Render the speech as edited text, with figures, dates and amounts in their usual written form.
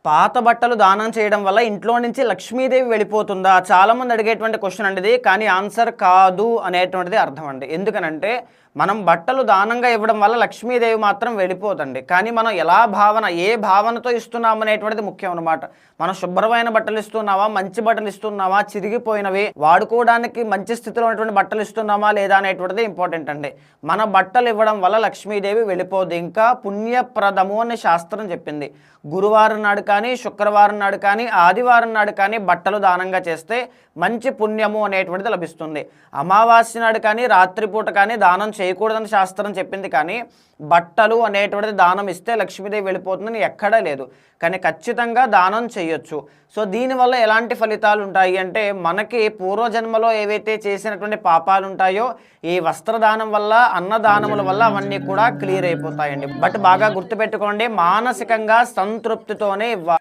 పాత బట్టలు దానం చేయడం వల్ల ఇంట్లో నుంచి లక్ష్మీదేవి వెళ్ళిపోతుందా? చాలామంది అడిగేటువంటి క్వశ్చన్ అండి ఇది. కానీ ఆన్సర్ కాదు అనేటువంటిది అర్థం అండి. ఎందుకనంటే మనం బట్టలు దానంగా ఇవ్వడం వల్ల లక్ష్మీదేవి మాత్రం వెళ్ళిపోదండి. కానీ మనం ఏ భావనతో ఇస్తున్నాం అనేటువంటిది ముఖ్యం అనమాట. మనం శుభ్రమైన బట్టలు ఇస్తున్నామా, మంచి బట్టలు ఇస్తున్నామా, చిరిగిపోయినవి వాడుకోవడానికి మంచి స్థితిలో ఉన్నటువంటి బట్టలు ఇస్తున్నామా లేదా అనేటువంటిది ఇంపార్టెంట్ అండి. మన బట్టలు ఇవ్వడం వల్ల లక్ష్మీదేవి వెళ్ళిపోద్ది. ఇంకా పుణ్యప్రదము అని శాస్త్రం చెప్పింది. గురువారం నాడు కానీ, శుక్రవారం నాడు కానీ, ఆదివారం నాడు కానీ బట్టలు దానంగా చేస్తే మంచి పుణ్యము అనేటువంటిది లభిస్తుంది. అమావాస్య నాడు కానీ, రాత్రిపూట కానీ దానం చేయకూడదని శాస్త్రం చెప్పింది. కానీ బట్టలు అనేటువంటిది దానం ఇస్తే లక్ష్మీదేవి వెళ్ళిపోతుందని ఎక్కడా లేదు. కానీ ఖచ్చితంగా దానం చేయొచ్చు. సో దీనివల్ల ఎలాంటి ఫలితాలు ఉంటాయి అంటే, మనకి పూర్వజన్మలో ఏవైతే చేసినటువంటి పాపాలు ఉంటాయో ఈ వస్త్రదానం వల్ల, అన్నదానముల వల్ల అవన్నీ కూడా క్లియర్ అయిపోతాయండి. బట్ బాగా గుర్తుపెట్టుకోండి, మానసికంగా సంతృప్తితోనే ఇవ్వాలి.